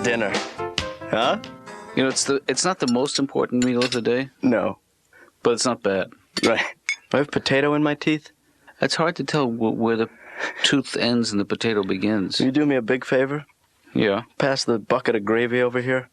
dinner? Huh? You know, it's not the most important meal of the day, No. but it's not bad. Right. Do I have potato in my teeth? It's hard to tell where the tooth ends and the potato begins. Will you do me a big favor? Yeah. Pass the bucket of gravy over here.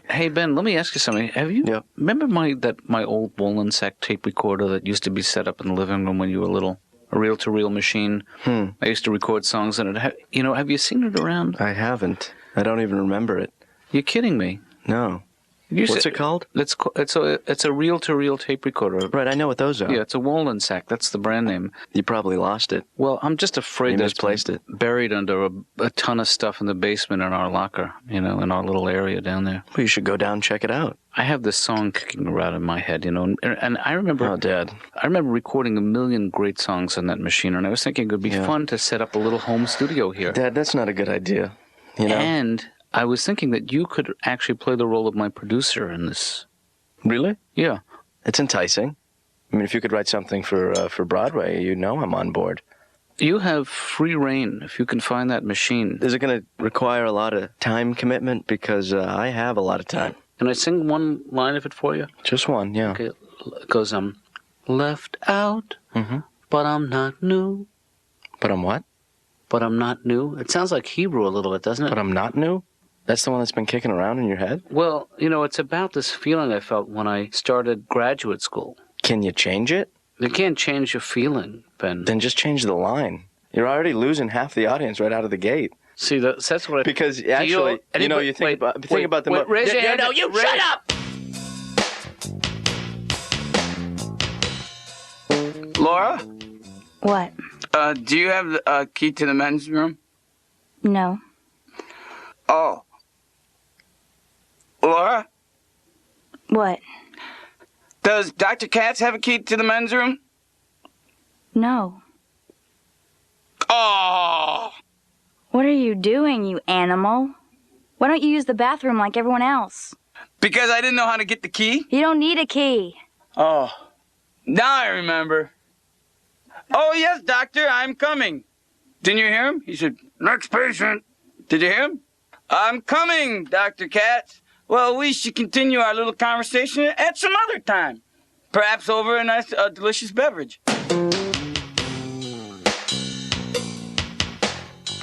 Hey, Ben, let me ask you something. Have you remember my old Wolin sack tape recorder that used to be set up in the living room when you were little? A reel-to-reel machine. I used to record songs in it. Have you seen it around? I haven't. I don't even remember it. You're kidding me. No. What's it called? It's a reel-to-reel tape recorder. Right, I know what those are. Yeah, it's a Wolin sack. That's the brand name. You probably lost it. Well, I'm just afraid you misplaced it. Buried under a ton of stuff in the basement in our locker, in our little area down there. Well, you should go down and check it out. I have this song kicking around in my head, and I remember... Oh, Dad. I remember recording a million great songs on that machine, and I was thinking it would be fun to set up a little home studio here. Dad, that's not a good idea. And I was thinking that you could actually play the role of my producer in this. Really? Yeah. It's enticing. I mean, if you could write something for Broadway, I'm on board. You have free reign if you can find that machine. Is it going to require a lot of time commitment? Because I have a lot of time. Can I sing one line of it for you? Just one, yeah. Okay, it goes, left out, but I'm not new. But I'm what? But I'm not new. It sounds like Hebrew a little bit, doesn't it? But I'm not new? That's the one that's been kicking around in your head? Well, it's about this feeling I felt when I started graduate school. Can you change it? You can't change your feeling, Ben. Then just change the line. You're already losing half the audience right out of the gate. See, that's what I... Because actually, you think about the... Raise your hand. No, you shut up! Laura? What? Do you have the key to the men's room? No. Oh. Laura? What? Does Dr. Katz have a key to the men's room? No. Oh! What are you doing, you animal? Why don't you use the bathroom like everyone else? Because I didn't know how to get the key? You don't need a key. Oh. Now I remember. Oh, yes, doctor, I'm coming. Didn't you hear him? He said, next patient. Did you hear him? I'm coming, Dr. Katz. Well, we should continue our little conversation at some other time. Perhaps over a nice, delicious beverage.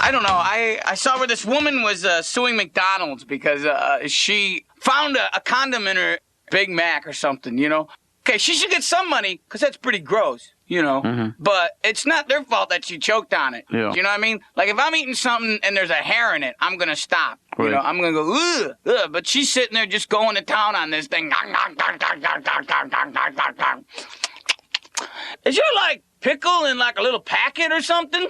I don't know. I saw where this woman was suing McDonald's because she found a condom in her Big Mac or something, Okay, she should get some money because that's pretty gross, But it's not their fault that she choked on it. Yeah. You know what I mean? Like, if I'm eating something and there's a hair in it, I'm going to stop. Right. I'm going to go, ugh, ugh. But she's sitting there just going to town on this thing. Is your, pickle in, a little packet or something?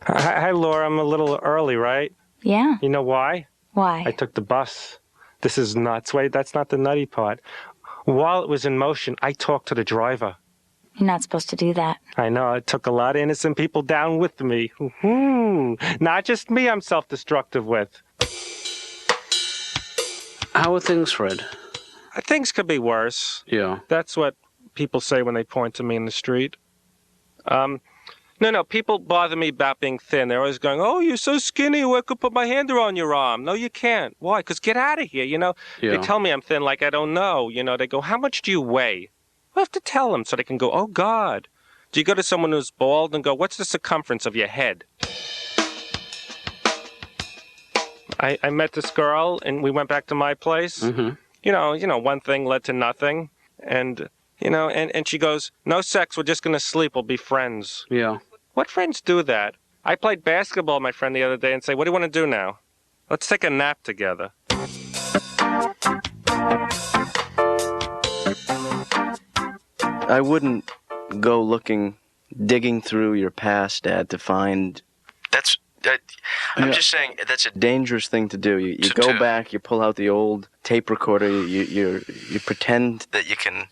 Hi, Laura. I'm a little early, right? Yeah. You know why? Why? I took the bus. This is nuts. Wait, that's not the nutty part. While it was in motion, I talked to the driver. You're not supposed to do that. I know. It took a lot of innocent people down with me. Not just me I'm self-destructive with. How are things, Fred? Things could be worse. Yeah. That's what people say when they point to me in the street. No, people bother me about being thin. They're always going, oh, you're so skinny, I could put my hand around your arm. No, you can't. Why? Because get out of here, Yeah. They tell me I'm thin like I don't know. They go, how much do you weigh? I have to tell them so they can go, oh, God. Do you go to someone who's bald and go, what's the circumference of your head? I met this girl, and we went back to my place. Mm-hmm. One thing led to nothing. And... and she goes, no sex, we're just going to sleep, we'll be friends. Yeah. What friends do that? I played basketball with my friend the other day and say, what do you want to do now? Let's take a nap together. I wouldn't go digging through your past, Dad, to find... I'm just saying, that's a dangerous thing to do. You go back, you pull out the old tape recorder, you pretend that you can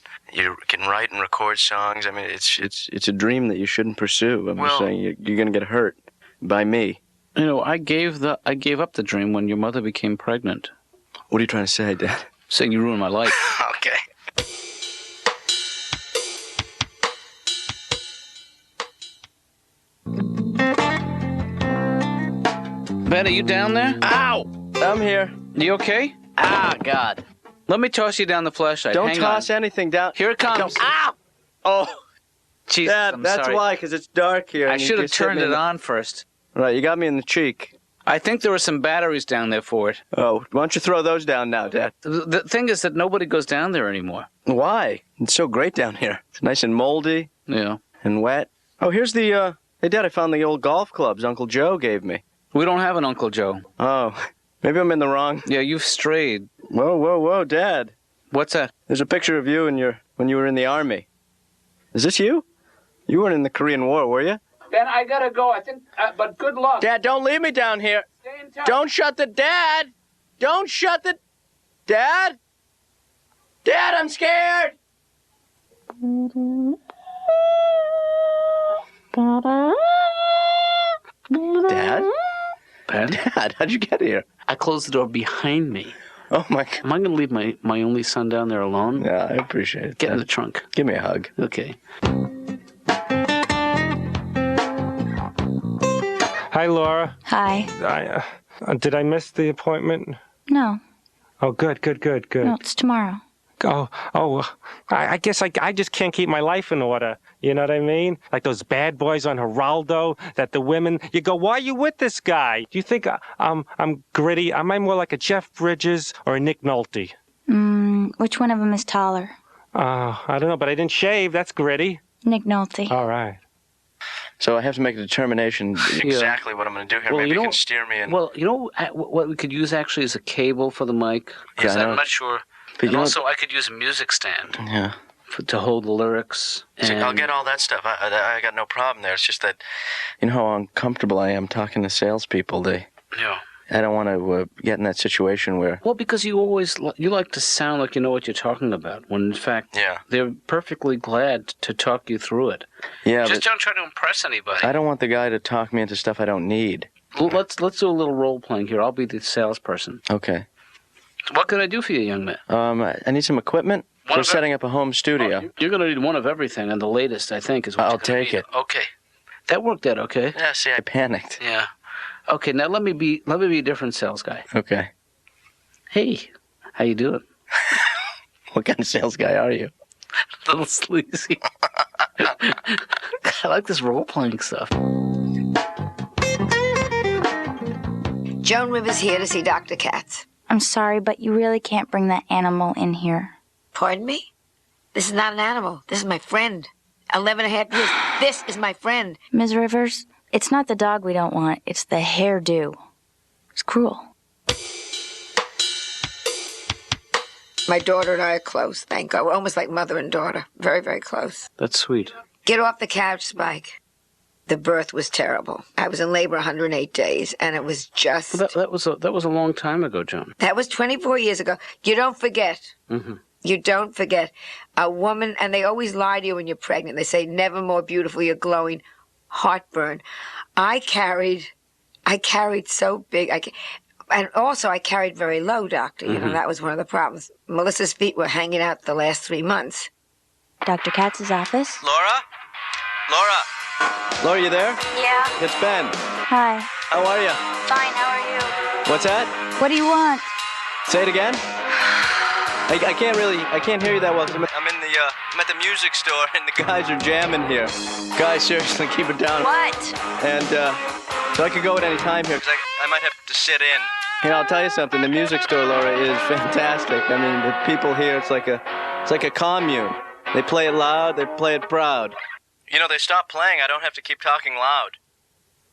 write and record songs. I mean, it's a dream that you shouldn't pursue. I'm just saying, you're going to get hurt by me. I gave up the dream when your mother became pregnant. What are you trying to say, Dad? Saying you ruined my life. Okay. Ben, are you down there? Ow! I'm here. You okay? Ah, God. Let me toss you down the flashlight. Don't Hang toss on. anything down. Here it comes. Ow! Oh, Jesus, Dad, I'm that's sorry. why, because it's dark here. I and you should have just hit turned me in it the- on first. Right, you got me in the cheek. I think there are some batteries down there for it. Oh, why don't you throw those down now, Dad? The thing is that nobody goes down there anymore. Why? It's so great down here. It's nice and moldy Yeah. and wet. Oh, here's the, Hey, Dad, I found the old golf clubs Uncle Joe gave me. We don't have an Uncle Joe. Oh, maybe I'm in the wrong... Yeah, you've strayed. Whoa, Dad. What's that? There's a picture of you when you were in the Army. Is this you? You weren't in the Korean War, were you? Ben, I gotta go. I think, but good luck. Dad, don't leave me down here. Stay in touch. Don't shut the... Dad! Don't shut the... Dad? Dad, I'm scared! Dad? Ben? Dad, how'd you get here? I closed the door behind me. Oh, my God. Am I gonna leave my only son down there alone? Yeah, I appreciate it. Get in Dad. the trunk. Give me a hug. Okay. Hi, Laura. Hi. Did I miss the appointment? No. Oh, good. No, it's tomorrow. I guess I just can't keep my life in order. You know what I mean? Like those bad boys on Geraldo, that the women, you go, why are you with this guy? Do you think I'm gritty? Am I more like a Jeff Bridges or a Nick Nolte? Which one of them is taller? I don't know, but I didn't shave. That's gritty. Nick Nolte. All right. So I have to make a determination exactly what I'm going to do here. Well, Maybe you you know- can steer me in. Well, you know what we could use actually is a cable for the mic. Yeah, I know. I'm not sure. But And you know- also, I could use a music stand Yeah. to hold the lyrics. See, And I'll get all that stuff. I got no problem there. It's just that, you know how uncomfortable I am talking to salespeople. Yeah. I don't want to get in that situation where... Well, because you always you like to sound like you know what you're talking about, when in fact Yeah. they're perfectly glad to talk you through it. Yeah, Just but don't try to impress anybody. I don't want the guy to talk me into stuff I don't need. Let's do a little role playing here. I'll be the salesperson. Okay. What can I do for you, young man? I need some equipment One for of setting up a home studio. You're going to need one of everything, and the latest, I think, is what I'll you're gonna take need. it. Okay. That worked out okay? Yeah, see, I panicked. Yeah. Okay, now let me be a different sales guy. Okay. Hey, how you doing? What kind of sales guy are you? A little sleazy. I like this role-playing stuff. Joan Rivers here to see Dr. Katz. I'm sorry, but you really can't bring that animal in here. Pardon me? This is not an animal. This is my friend. 11 and a half years. This is my friend. Ms. Rivers, it's not the dog we don't want. It's the hairdo. It's cruel. My daughter and I are close, thank God. We're almost like mother and daughter. Very, very close. That's sweet. Get off the couch, Spike. The birth was terrible. I was in labor 108 days, and it was just... Well, that was a long time ago, Joan. That was 24 years ago. You don't forget. Mm-hmm. You don't forget. A woman, and they always lie to you when you're pregnant. They say, never more beautiful, you're glowing. Heartburn. I carried so big. And also, I carried very low, doctor. You know, that was one of the problems. Melissa's feet were hanging out the last 3 months. Dr. Katz's office? Laura, you there? Yeah. It's Ben. Hi. How are you? Fine, how are you? What's that? What do you want? Say it again. I can't hear you that well. 'Cause I'm at the music store and the guys are jamming here. Guys, seriously, keep it down. What? And so I could go at any time here because I might have to sit in. You know, I'll tell you something. The music store, Laura, is fantastic. I mean, the people here, it's like a commune. They play it loud. They play it proud. You know, they stop playing. I don't have to keep talking loud.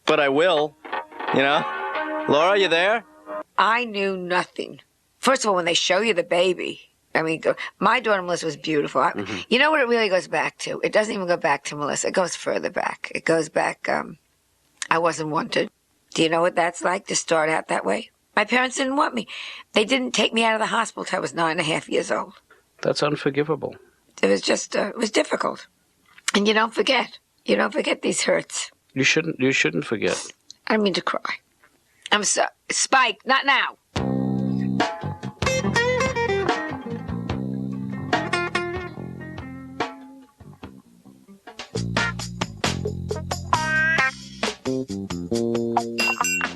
But I will. You know, Laura, you there? I knew nothing. First of all, when they show you the baby, I mean, my daughter Melissa was beautiful. You know what it really goes back to? It doesn't even go back to Melissa. It goes further back. It goes back, I wasn't wanted. Do you know what that's like to start out that way? My parents didn't want me. They didn't take me out of the hospital till I was 9.5 years old. That's unforgivable. It was just, it was difficult. And you don't forget. You don't forget these hurts. You shouldn't forget. I don't mean to cry. I'm so... Spike, not now.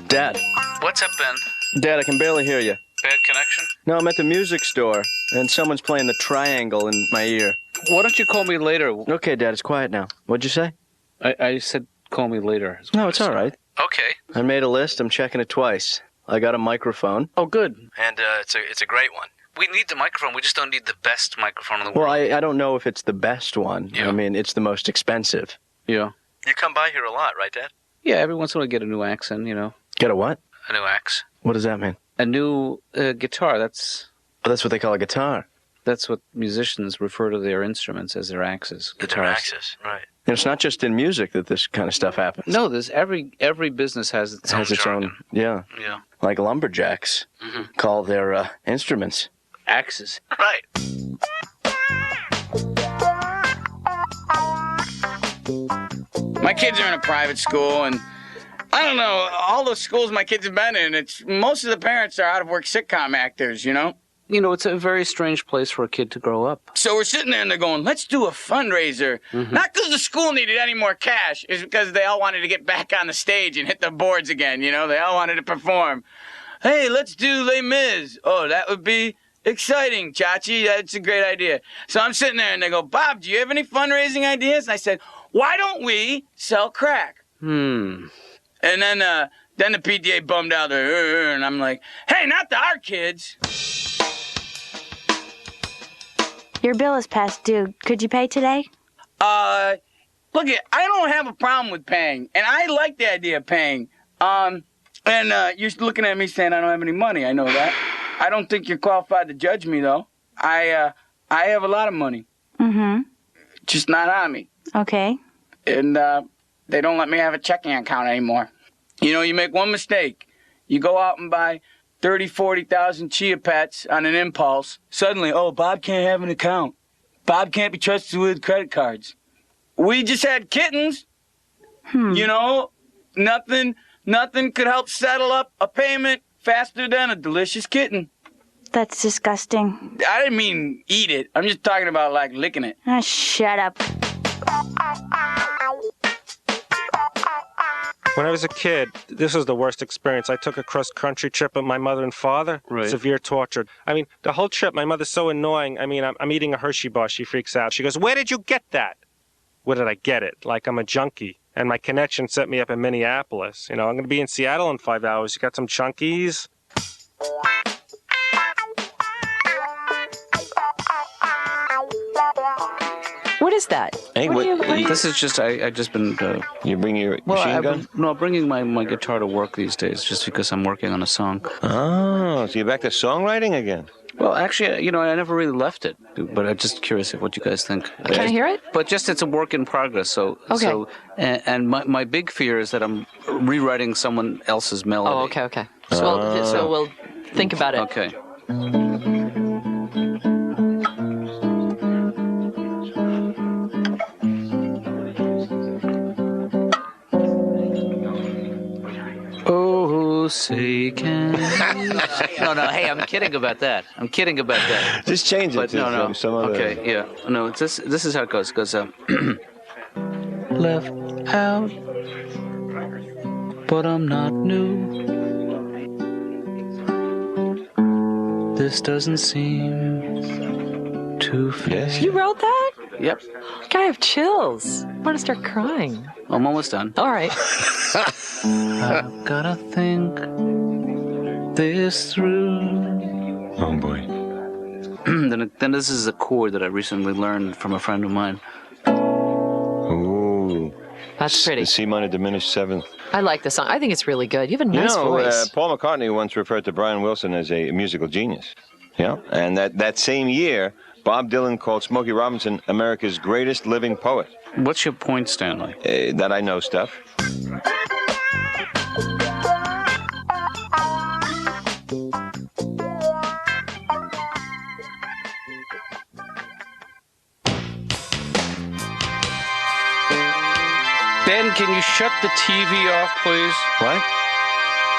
Dad. What's up, Ben? Dad, I can barely hear you. Bad connection? No, I'm at the music store, and someone's playing the triangle in my ear. Why don't you call me later? Okay, Dad, it's quiet now. What'd you say? I said call me later. No, it's all right. Okay. I made a list. I'm checking it twice. I got a microphone. Oh, good. And it's a great one. We need the microphone. We just don't need the best microphone in the Well, world. I don't know if it's the best one. Yeah. I mean, it's the most expensive. Yeah. You come by here a lot, right, Dad? Yeah, every once in a while I get a new accent, you know. Get a what? A new axe. What does that mean? A new guitar. That's That's what they call a guitar. That's what musicians refer to their instruments as their axes. Their axes, right. And it's not just in music that this kind of stuff happens. No, there's every business has its own. Yeah. Yeah. Like lumberjacks call their instruments Axes. Right. My kids are in a private school, and I don't know, all the schools my kids have been in, most of the parents are out-of-work sitcom actors, you know? You know, it's a very strange place for a kid to grow up. So we're sitting there and they're going, let's do a fundraiser. Not because the school needed any more cash. It's because they all wanted to get back on the stage and hit the boards again, you know? They all wanted to perform. Hey, let's do Les Mis. Oh, that would be exciting, Chachi. That's a great idea. So I'm sitting there and they go, Bob, do you have any fundraising ideas? And I said, why don't we sell crack? And then the PTA bummed out there, and I'm like, hey, not to our kids. Your bill is past due. Could you pay today? Look, I don't have a problem with paying, and I like the idea of paying. And you're looking at me saying I don't have any money. I know that. I don't think you're qualified to judge me, though. I have a lot of money. Just not on me. Okay. And they don't let me have a checking account anymore. You know, you make one mistake. You go out and buy 30, 40,000 Chia Pets on an impulse. Suddenly, oh, Bob can't have an account. Bob can't be trusted with credit cards. We just had kittens. You know, nothing could help settle up a payment faster than a delicious kitten. That's disgusting. I didn't mean eat it. I'm just talking about, like, licking it. Ah, shut up. When I was a kid, this was the worst experience. I took a cross-country trip with my mother and father. Right. Severe torture. I mean, the whole trip, my mother's so annoying. I mean, I'm eating a Hershey bar. She freaks out. She goes, where did you get that? Where did I get it? Like I'm a junkie. And my connection set me up in Minneapolis. You know, I'm going to be in Seattle in 5 hours. You got some chunkies? What is that? Hey, This is just, I just been... you bring your machine gun? I'm bringing my guitar to work these days just because I'm working on a song. Oh, so you're back to songwriting again? Well, actually, you know, I never really left it, but I'm just curious of what you guys think. Can I hear it? But just it's a work in progress. So, Okay. And my big fear is that I'm rewriting someone else's melody. Oh, okay. So we'll think about it. Okay. Oh, say can No, hey, I'm kidding about that. Just change it But to no. some other... Okay, yeah. No, this is how it goes. It goes, left out, but I'm not new. This doesn't seem to fit. Yes. You wrote that? Yep. God, I have chills. I'm going to start crying. I'm almost done. All right. I've gotta think this through. Oh, boy. Then this is a chord that I recently learned from a friend of mine. Ooh. That's pretty. The C minor diminished seventh. I like the song. I think it's really good. You have a nice voice. Paul McCartney once referred to Brian Wilson as a musical genius. Yeah, and that same year, Bob Dylan called Smokey Robinson America's greatest living poet. What's your point, Stanley? That I know stuff. Ben, can you shut the TV off, please? What?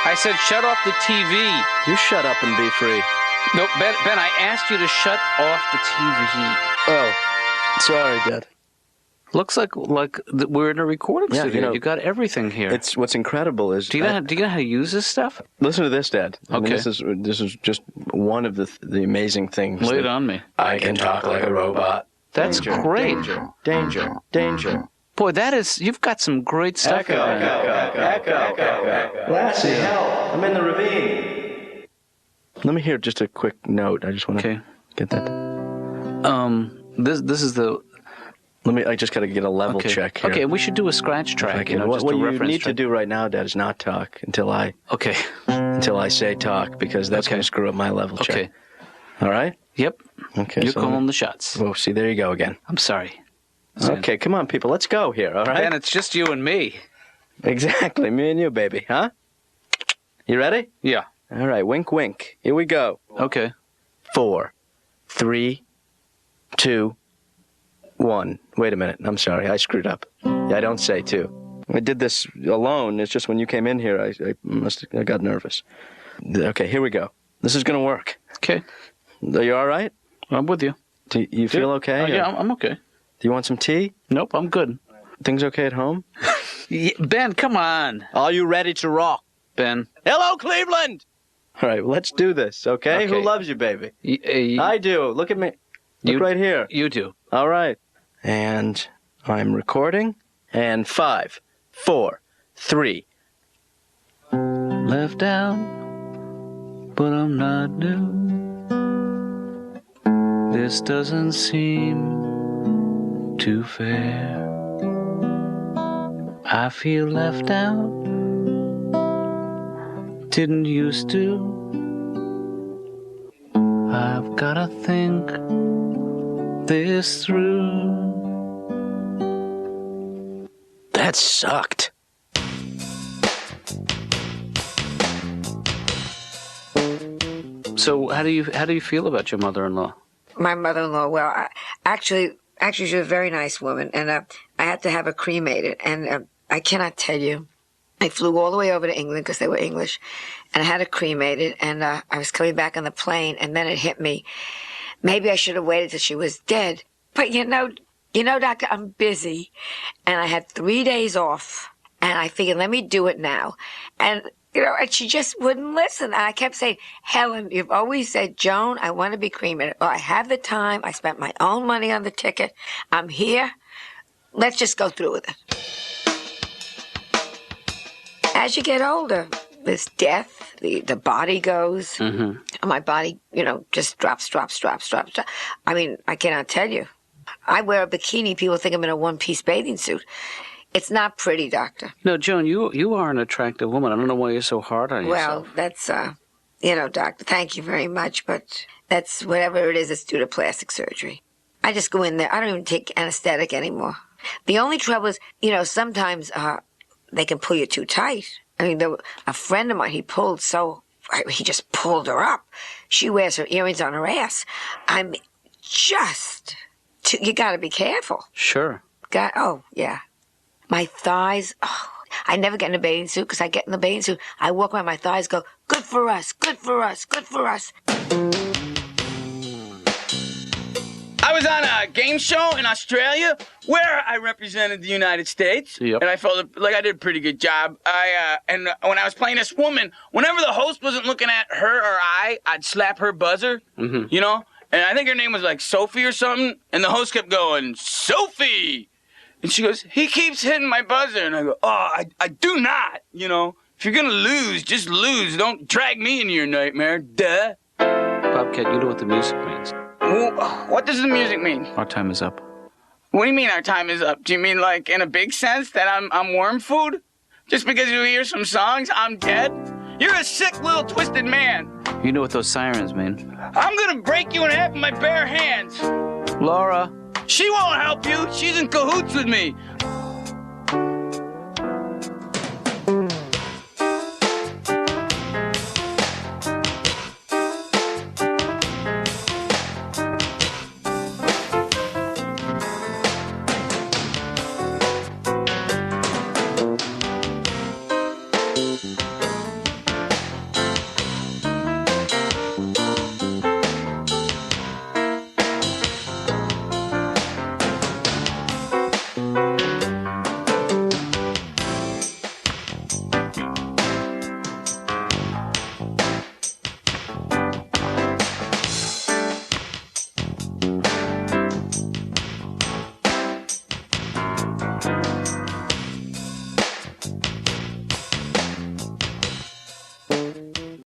I said shut off the TV. You shut up and be free. No, Ben, I asked you to shut off the TV. Oh, sorry, Dad. Looks like we're in a recording studio. You know, you got everything here. It's what's incredible is. Do you know how to use this stuff? Listen to this, Dad. I mean, Okay. this is just one of the amazing things. Lay it on me. I can talk like a robot. That's great. Danger. Boy, you've got some great stuff. Echo. Lassie, help! I'm in the ravine. Let me hear just a quick note. I just want to get that. This is the. I just got to get a level check here. Okay, we should do a scratch track. What just a you reference need track. to do right now, Dad, is not talk until I say talk, because that's going to screw up my level check. Okay. All right? Yep. Okay. You're calling the shots. Oh, see, there you go again. I'm sorry. Okay, come on, people. Let's go here, all right? Ben, it's just you and me. Exactly. Me and you, baby. Huh? You ready? Yeah. All right. Wink, wink. Here we go. Okay. 4, 3, 2, 1. Wait a minute. I'm sorry. I screwed up. Yeah, I don't say 2. I did this alone. It's just when you came in here, I got nervous. Okay, here we go. This is going to work. Okay. Are you all right? I'm with you. Do you feel okay? Yeah, I'm okay. Do you want some tea? Nope, I'm good. Things okay at home? Yeah, Ben, come on. Are you ready to rock? Ben. Hello, Cleveland! All right, let's do this, okay? Who loves you, baby? I do. Look at me. Look right here. You do. All right. And I'm recording. And 5, 4, 3. Left out, but I'm not new. This doesn't seem too fair. I feel left out. Didn't used to. I've gotta think this through. That sucked. So how do you feel about your mother-in-law? My mother-in-law, well, actually, she was a very nice woman, and I had to have her cremated, and I cannot tell you. I flew all the way over to England because they were English, and I had her cremated, and I was coming back on the plane, and then it hit me. Maybe I should have waited till she was dead. But you know, Doctor, I'm busy, and I had 3 days off, and I figured, let me do it now. And and she just wouldn't listen. And I kept saying, Helen, you've always said, Joan, I want to be cremated. Well, I have the time. I spent my own money on the ticket. I'm here. Let's just go through with it. As you get older, there's death. The body goes. Mm-hmm. And my body, just drops. I mean, I cannot tell you. I wear a bikini. People think I'm in a one-piece bathing suit. It's not pretty, Doctor. No, Joan, you are an attractive woman. I don't know why you're so hard on yourself. Well, that's, Doctor, thank you very much, but that's whatever it is, it's due to plastic surgery. I just go in there. I don't even take anesthetic anymore. The only trouble is, sometimes they can pull you too tight. I mean, a friend of mine, he just pulled her up. She wears her earrings on her ass. I'm you got to be careful. Sure. Oh, yeah. My thighs, I never get in a bathing suit because I get in the bathing suit. I walk around, my thighs go, good for us, good for us, good for us. I was on a game show in Australia where I represented the United States. Yep. And I felt like I did a pretty good job. And when I was playing this woman, whenever the host wasn't looking at her or I'd slap her buzzer, And I think her name was like Sophie or something. And the host kept going, Sophie! And she goes, he keeps hitting my buzzer. And I go, I do not, If you're going to lose, just lose. Don't drag me into your nightmare. Duh. Bobcat, you know what the music means. What does the music mean? Our time is up. What do you mean our time is up? Do you mean like in a big sense that I'm worm food? Just because you hear some songs, I'm dead? You're a sick little twisted man. You know what those sirens mean. I'm going to break you in half with my bare hands. Laura. She won't help you. She's in cahoots with me.